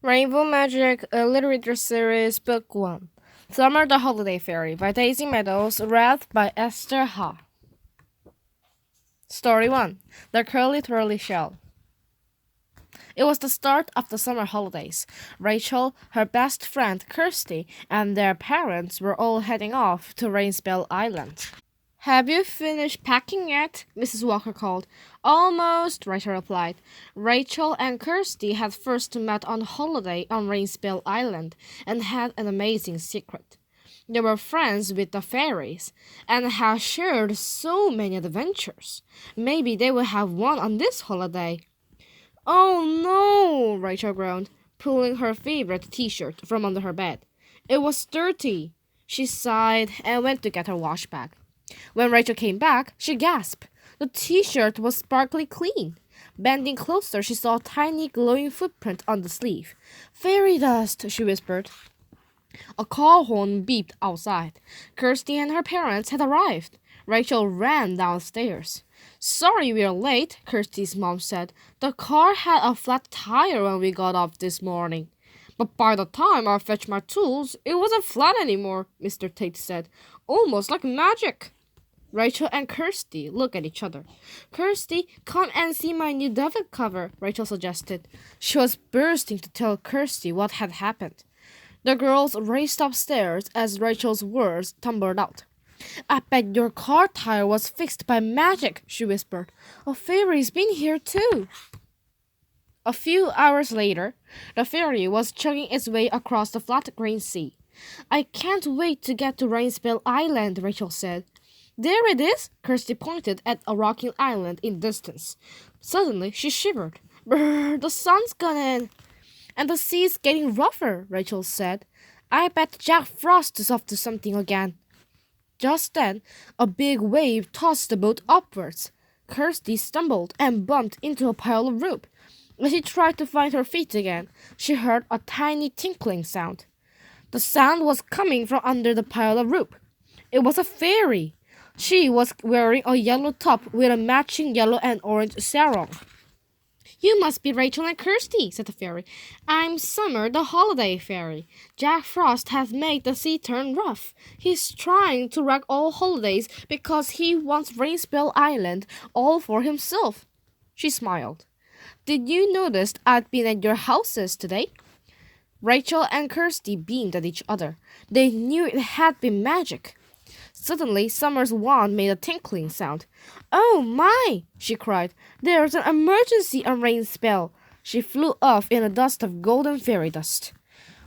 Rainbow Magic Literature Series Book 1 Summer the Holiday Fairy by Daisy Meadows, read by Esther Ha. Story 1 The Curly Twirly Shell. It was the start of the summer holidays. Rachel, her best friend Kirsty, and their parents were all heading off to Rainspell Island. Have you finished packing yet? Mrs. Walker called. Almost, Rachel replied. Rachel and Kirsty had first met on holiday on Rainspell Island and had an amazing secret. They were friends with the fairies and had shared so many adventures. Maybe they will have one on this holiday. Oh no, Rachel groaned, pulling her favorite t-shirt from under her bed. It was dirty. She sighed and went to get her wash bag. When Rachel came back, she gasped. The t-shirt was sparkly clean. Bending closer, she saw a tiny glowing footprint on the sleeve. Fairy dust, she whispered. A car horn beeped outside. Kirsty and her parents had arrived. Rachel ran downstairs. Sorry we're late, Kirsty's mom said. The car had a flat tire when we got off this morning. But by the time I fetched my tools, it wasn't flat anymore, Mr. Tate said. Almost like magic. Rachel and Kirsty looked at each other. Kirsty, come and see my new David cover, Rachel suggested. She was bursting to tell Kirsty what had happened. The girls raced upstairs as Rachel's words tumbled out. I bet your car tire was fixed by magic, she whispered. A fairy's been here too. A few hours later, the fairy was chugging its way across the flat green sea. I can't wait to get to Rainspell Island, Rachel said. There it is, Kirsty pointed at a rocking island in the distance. Suddenly, she shivered. Brr, the sun's gone in. And the sea's getting rougher, Rachel said. I bet Jack Frost is up to something again. Just then, a big wave tossed the boat upwards. Kirsty stumbled and bumped into a pile of rope. As she tried to find her feet again, she heard a tiny tinkling sound. The sound was coming from under the pile of rope. It was a fairy. She was wearing a yellow top with a matching yellow and orange sarong. You must be Rachel and Kirsty, said the fairy. I'm Summer, the holiday fairy. Jack Frost has made the sea turn rough. He's trying to wreck all holidays because he wants Rainspell Island all for himself. She smiled. Did you notice I'd been at your houses today? Rachel and Kirsty beamed at each other. They knew it had been magic. Suddenly, Summer's wand made a tinkling sound. Oh my! She cried. There's an emergency on Rainspell. She flew off in a dust of golden fairy dust.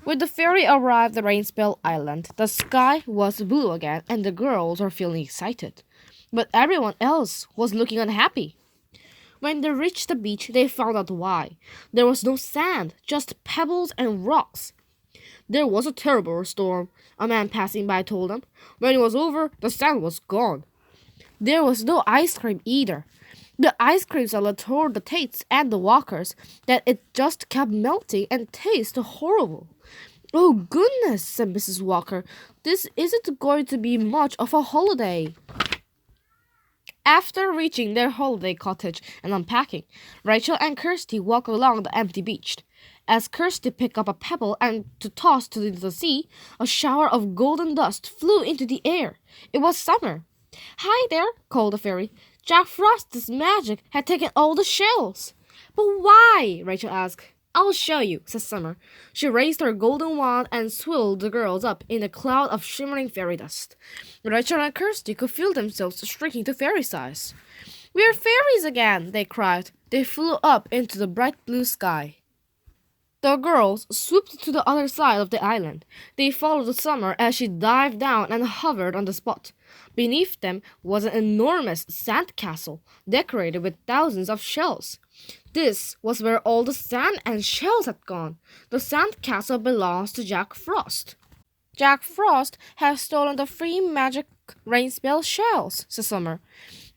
When the fairy arrived at Rainspell Island, the sky was blue again and the girls were feeling excited. But everyone else was looking unhappy. When they reached the beach, they found out why. There was no sand, just pebbles and rocks. There was a terrible storm, a man passing by told them. When it was over, the sand was gone. There was no ice cream either. The ice cream seller told the Tates and the Walkers that it just kept melting and tasted horrible. Oh goodness, said Mrs. Walker. This isn't going to be much of a holiday. After reaching their holiday cottage and unpacking, Rachel and Kirsty walked along the empty beach. As Kirsty picked up a pebble and to toss to the sea, a shower of golden dust flew into the air. It was Summer. Hi there, called the fairy. Jack Frost's magic had taken all the shells. But why? Rachel asked. I'll show you, said Summer. She raised her golden wand and swirled the girls up in a cloud of shimmering fairy dust. Rachel and Kirsty could feel themselves shrinking to fairy size. We're fairies again, they cried. They flew up into the bright blue sky. The girls swooped to the other side of the island. They followed Summer as she dived down and hovered on the spot. Beneath them was an enormous sand castle, decorated with thousands of shells. This was where all the sand and shells had gone. The sand castle belongs to Jack Frost. Jack Frost has stolen the free magic rainspell shells, said Summer.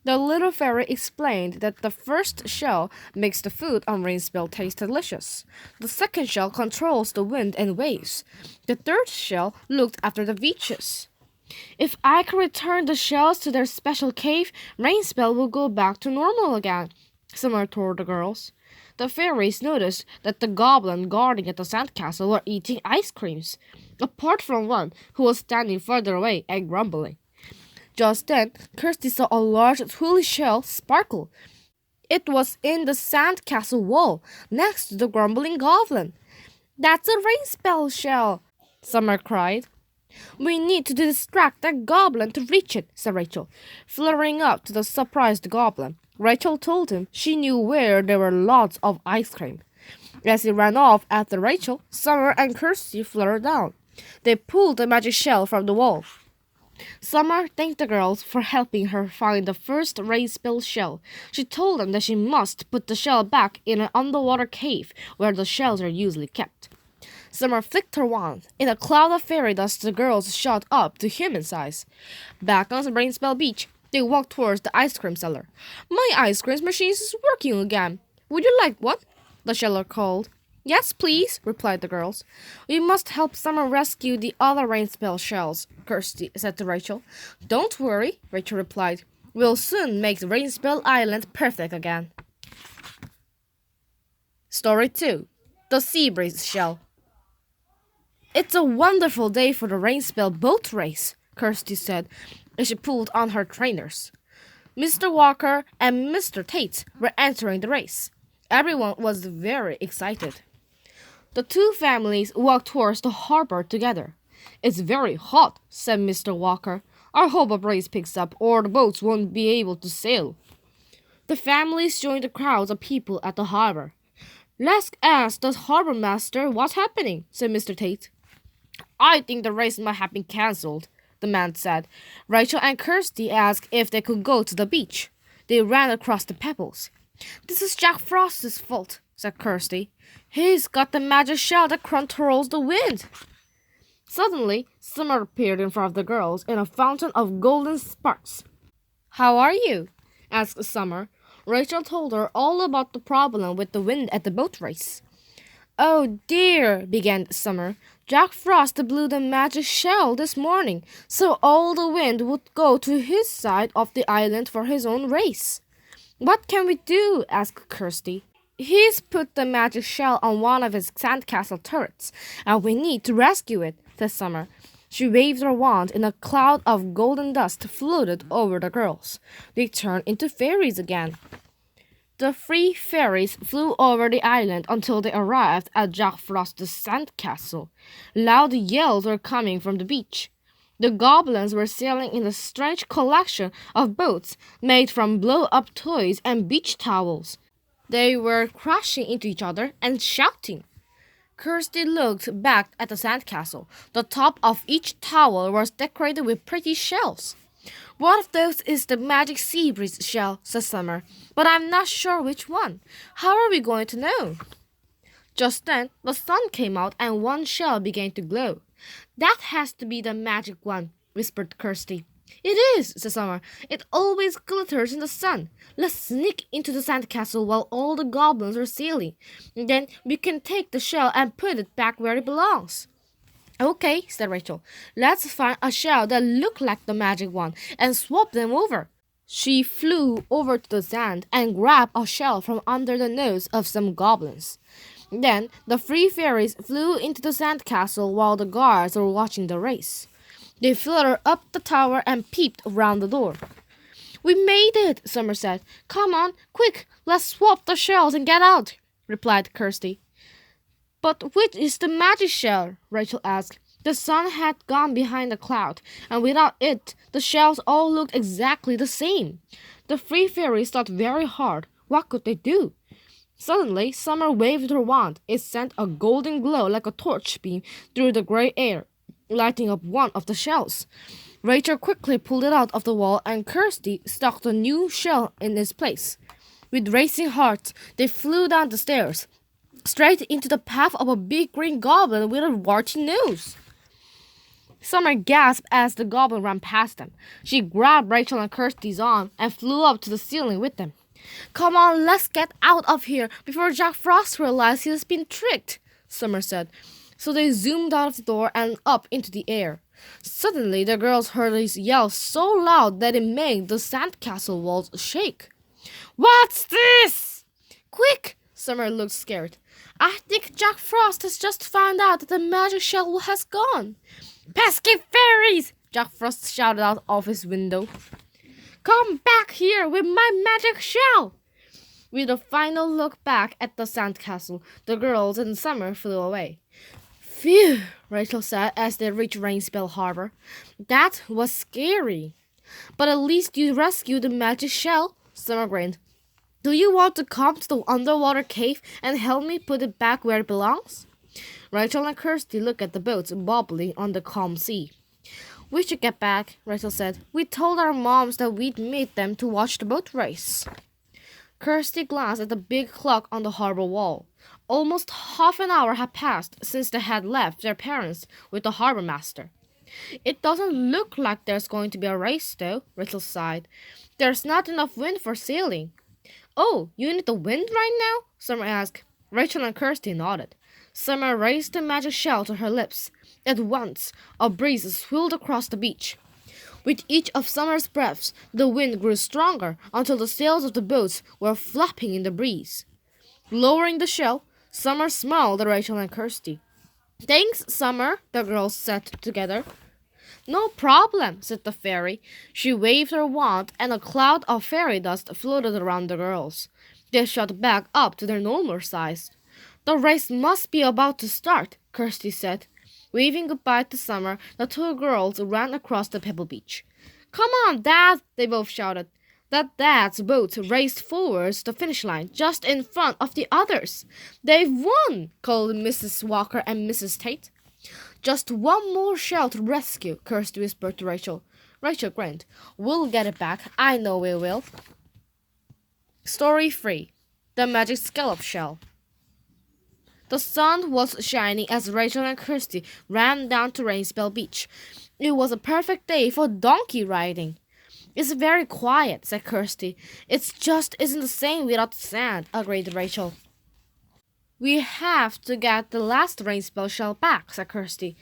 The little fairy explained that the first shell makes the food on Rainspell taste delicious. The second shell controls the wind and waves. The third shell looked after the beaches. If I can return the shells to their special cave, Rainspell will go back to normal again, Summer told the girls. The fairies noticed that the goblin guarding at the sandcastle were eating ice creams, apart from one who was standing further away and grumbling. Just then, Kirsty saw a large woolly shell sparkle. It was in the sandcastle wall, next to the grumbling goblin. "That's a rain spell shell!" Summer cried. "We need to distract that goblin to reach it," said Rachel, fluttering up to the surprised goblin. Rachel told him she knew where there were lots of ice cream. As he ran off after Rachel, Summer and Kirsty fluttered down. They pulled the magic shell from the wall. Summer thanked the girls for helping her find the first rain spell shell. She told them that she must put the shell back in an underwater cave where the shells are usually kept. Summer flicked her wand. In a cloud of fairy dust, the girls shot up to human size. Back on the rain spell beach, they walked towards the ice cream cellar. "My ice cream machine is working again. Would you like one?" the seller called. "Yes, please," replied the girls. "We must help Summer rescue the other rain spell shells," Kirsty said to Rachel. "Don't worry," Rachel replied. "We'll soon make the rain spell island perfect again." Story 2. The Sea Breeze Shell. "It's a wonderful day for the rain spell boat race," Kirsty said as she pulled on her trainers. Mr. Walker and Mr. Tate were entering the race. Everyone was very excited. The two families walked towards the harbor together. "It's very hot," said Mr. Walker. "I hope a breeze picks up or the boats won't be able to sail." The families joined the crowds of people at the harbor. "Let's ask the harbor master what's happening," said Mr. Tate. "I think the race might have been cancelled," the man said. Rachel and Kirsty asked if they could go to the beach. They ran across the pebbles. "This is Jack Frost's fault," said Kirsty. "He's got the magic shell that controls the wind." Suddenly, Summer appeared in front of the girls in a fountain of golden sparks. "How are you?" asked Summer. Rachel told her all about the problem with the wind at the boat race. "Oh dear," began Summer. "Jack Frost blew the magic shell this morning, so all the wind would go to his side of the island for his own race." "What can we do?" asked Kirsty. "He's put the magic shell on one of his sandcastle turrets, and we need to rescue it," said Summer. She waved her wand and a cloud of golden dust floated over the girls. They turned into fairies again. The three fairies flew over the island until they arrived at Jack Frost's sandcastle. Loud yells were coming from the beach. The goblins were sailing in a strange collection of boats made from blow-up toys and beach towels. They were crashing into each other and shouting. Kirsty looked back at the sandcastle. The top of each tower was decorated with pretty shells. "One of those is the magic sea breeze shell," said Summer, "but I'm not sure which one. How are we going to know?" Just then, the sun came out and one shell began to glow. "That has to be the magic one," whispered Kirsty. "It is," said Summer. "It always glitters in the sun. Let's sneak into the sandcastle while all the goblins are sailing. Then we can take the shell and put it back where it belongs." "Okay," said Rachel. "Let's find a shell that looked like the magic one and swap them over." She flew over to the sand and grabbed a shell from under the nose of some goblins. Then the three fairies flew into the sandcastle while the guards were watching the race. They fluttered up the tower and peeped around the door. "We made it," Summer said. "Come on, quick, let's swap the shells and get out," replied Kirsty. "But which is the magic shell?" Rachel asked. The sun had gone behind the cloud, and without it, the shells all looked exactly the same. The three fairies thought very hard. What could they do? Suddenly, Summer waved her wand. It sent a golden glow like a torch beam through the gray air, lighting up one of the shells. Rachel quickly pulled it out of the wall, and Kirsty stuck the new shell in its place. With racing hearts, they flew down the stairs, straight into the path of a big green goblin with a warty nose. Summer gasped as the goblin ran past them. She grabbed Rachel and Kirsty's arm and flew up to the ceiling with them. "Come on, let's get out of here before Jack Frost realizes he has been tricked," Summer said. So they zoomed out of the door and up into the air. Suddenly, the girls heard his yell so loud that it made the sandcastle walls shake. "What's this?" "Quick!" Summer looked scared. I think Jack Frost has just found out that the magic shell has gone. Pesky fairies! Jack Frost shouted out of his window. Come back here with my magic shell! With a final look back at the sandcastle, the girls and Summer flew away. Phew, Rachel said as they reached Rainspell Harbor. That was scary. But at least you rescued the magic shell, Summer grinned. Do you want to come to the underwater cave and help me put it back where it belongs? Rachel and Kirsty looked at the boats bobbling on the calm sea. We should get back, Rachel said. We told our moms that we'd meet them to watch the boat race. Kirsty glanced at the big clock on the harbor wall. Almost half an hour had passed since they had left their parents with the harbor master. It doesn't look like there's going to be a race, though, Rachel sighed. There's not enough wind for sailing. Oh, you need the wind right now? Summer asked. Rachel and Kirsty nodded. Summer raised the magic shell to her lips. At once, a breeze swirled across the beach. With each of Summer's breaths, the wind grew stronger until the sails of the boats were flapping in the breeze. Lowering the shell, Summer smiled at Rachel and Kirsty. Thanks, Summer, the girls said together. No problem, said the fairy. She waved her wand, and a cloud of fairy dust floated around the girls. They shot back up to their normal size. The race must be about to start, Kirsty said. Waving goodbye to Summer, the two girls ran across the pebble beach. Come on, Dad, they both shouted. Dad's boat raced forwards the finish line, just in front of the others. They've won, called Mrs. Walker and Mrs. Tate. Just one more shell to rescue, Kirsty whispered to Rachel. Rachel grinned. We'll get it back. I know we will. Story 3. The Magic Scallop Shell. The sun was shining as Rachel and Kirsty ran down to Rainspell Beach. It was a perfect day for donkey riding. It's very quiet, said Kirsty. It just isn't the same without the sand, agreed Rachel. We have to get the last Rainspell shell back, said Kirsty.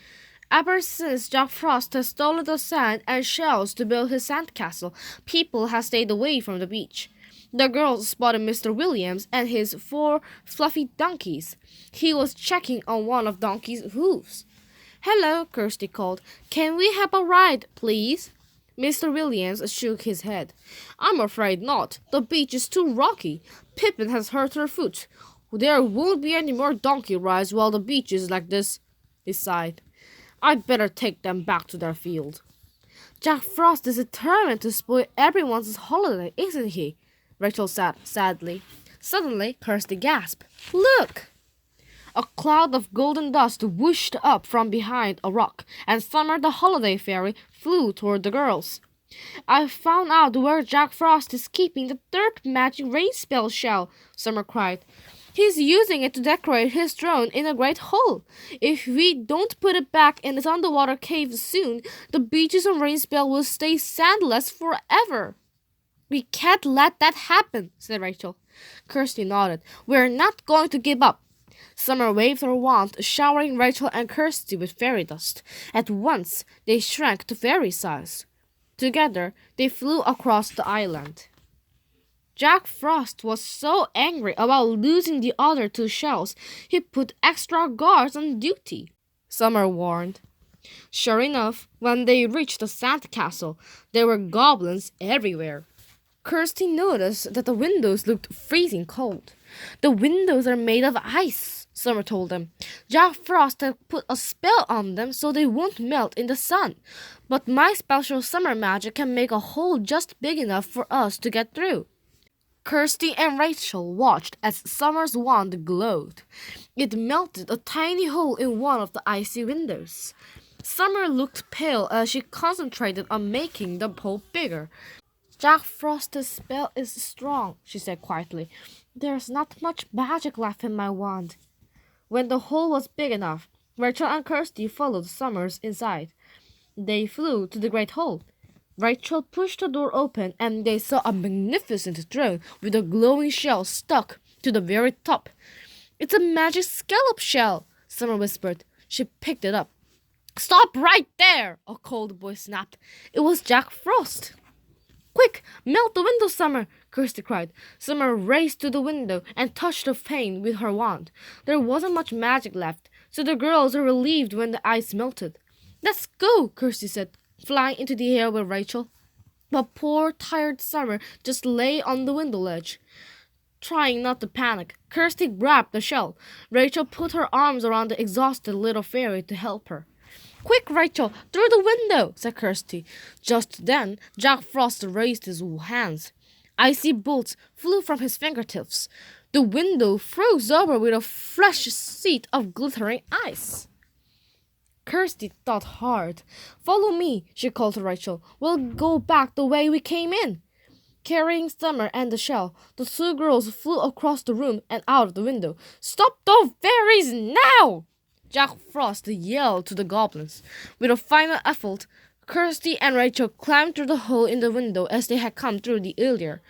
Ever since Jack Frost has stolen the sand and shells to build his sandcastle, people have stayed away from the beach. The girls spotted Mr. Williams and his 4 fluffy donkeys. He was checking on one of Donkey's hooves. Hello, Kirsty called. Can we have a ride, please? Mr. Williams shook his head. I'm afraid not. The beach is too rocky. Pippin has hurt her foot. There won't be any more donkey rides while the beach is like this, he sighed. I'd better take them back to their field. Jack Frost is determined to spoil everyone's holiday, isn't he? Rachel said sadly. Suddenly, Kirsty gasped. Look! A cloud of golden dust whooshed up from behind a rock, and Summer the Holiday Fairy flew toward the girls. I found out where Jack Frost is keeping the third magic rainspell shell, Summer cried. He's using it to decorate his throne in a great hall. If we don't put it back in its underwater cave soon, the beaches on Rainspell will stay sandless forever. We can't let that happen, said Rachel. Kirsty nodded. We're not going to give up. Summer waved her wand, showering Rachel and Kirsty with fairy dust. At once, they shrank to fairy size. Together, they flew across the island. Jack Frost was so angry about losing the other 2 shells, he put extra guards on duty, Summer warned. Sure enough, when they reached the sandcastle, there were goblins everywhere. Kirsty noticed that the windows looked freezing cold. The windows are made of ice, Summer told them. Jack Frost had put a spell on them so they won't melt in the sun. But my special summer magic can make a hole just big enough for us to get through. Kirsty and Rachel watched as Summer's wand glowed. It melted a tiny hole in one of the icy windows. Summer looked pale as she concentrated on making the hole bigger. Jack Frost's spell is strong, she said quietly. There's not much magic left in my wand. When the hole was big enough, Rachel and Kirsty followed Summers inside. They flew to the great hall. Rachel pushed the door open and they saw a magnificent throne with a glowing shell stuck to the very top. It's a magic scallop shell, Summer whispered. She picked it up. Stop right there, a cold voice snapped. It was Jack Frost. Quick, melt the window, Summer, Kirsty cried. Summer raced to the window and touched the pane with her wand. There wasn't much magic left, so the girls were relieved when the ice melted. Let's go, Kirsty said, flying into the air with Rachel. But poor, tired Summer just lay on the window ledge. Trying not to panic, Kirsty grabbed the shell. Rachel put her arms around the exhausted little fairy to help her. Quick, Rachel, through the window, said Kirsty. Just then, Jack Frost raised his hands. Icy bolts flew from his fingertips. The window froze over with a fresh sheet of glittering ice. Kirsty thought hard. Follow me, she called to Rachel. We'll go back the way we came in. Carrying Summer and the shell, the two girls flew across the room and out of the window. Stop those fairies now! Jack Frost yelled to the goblins. With a final effort, Kirsty and Rachel climbed through the hole in the window as they had come through the earlier.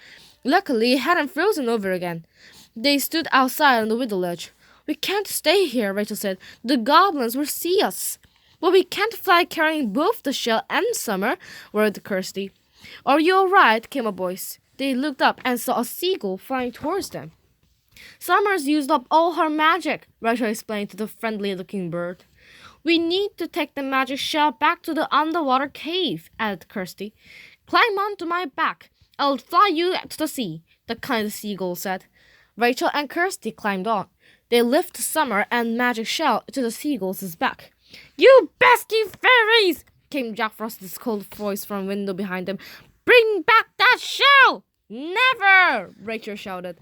Luckily, it hadn't frozen over again. They stood outside on the window ledge. We can't stay here, Rachel said. The goblins will see us. But we can't fly carrying both the shell and Summer, worried Kirsty. Are you all right? Came a voice. They looked up and saw a seagull flying towards them. Summer's used up all her magic, Rachel explained to the friendly-looking bird. We need to take the magic shell back to the underwater cave, added Kirsty. Climb onto my back. I'll fly you to the sea, the kind seagull said. Rachel and Kirsty climbed on. They lifted Summer and magic shell to the seagull's back. You pesky fairies! Came Jack Frost's cold voice from a window behind them. Bring back that shell! Never! Rachel shouted.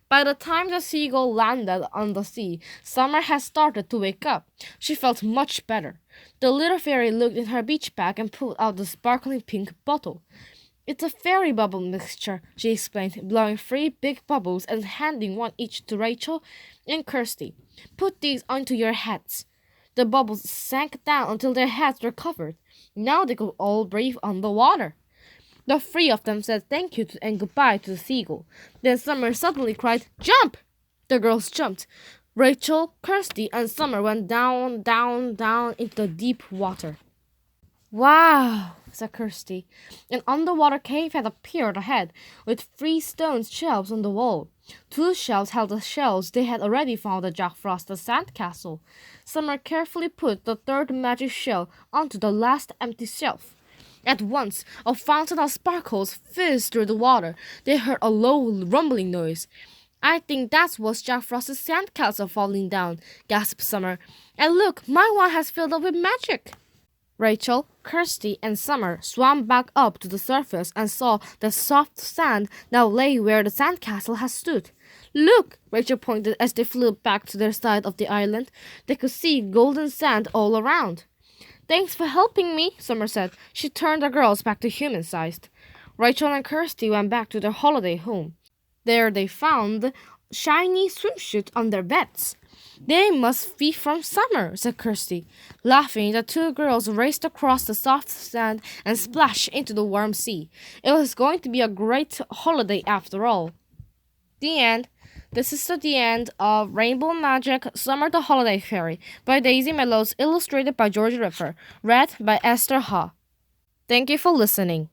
By the time the seagull landed on the sea, Summer had started to wake up. She felt much better. The little fairy looked in her beach bag and pulled out the sparkling pink bottle. It's a fairy bubble mixture, she explained, blowing 3 big bubbles and handing one each to Rachel and Kirsty. Put these onto your heads. The bubbles sank down until their heads were covered. Now they could all breathe on the water. The 3 of them said thank you and goodbye to the seagull. Then Summer suddenly cried, Jump! The girls jumped. Rachel, Kirsty, and Summer went down, down, down into the deep water. Wow, said Kirsty. An underwater cave had appeared ahead, with 3 stone shelves on the wall. 2 shelves held the shells they had already found at Jack Frost's sandcastle. Summer carefully put the 3rd magic shell onto the last empty shelf. At once, a fountain of sparkles fizzed through the water. They heard a low, rumbling noise. I think that was Jack Frost's sandcastle falling down, gasped Summer. And look, my one has filled up with magic. Rachel, Kirsty, and Summer swam back up to the surface and saw the soft sand now lay where the sandcastle had stood. Look, Rachel pointed as they flew back to their side of the island. They could see golden sand all around. Thanks for helping me, Summer said. She turned the girls back to human-sized. Rachel and Kirsty went back to their holiday home. There they found shiny swimsuits on their beds. They must be from Summer, said Kirsty. Laughing, the 2 girls raced across the soft sand and splashed into the warm sea. It was going to be a great holiday after all. The end. This is the end of Rainbow Magic Summer the Holiday Fairy by Daisy Mellows, illustrated by George Ripper, read by Esther Ha. Thank you for listening.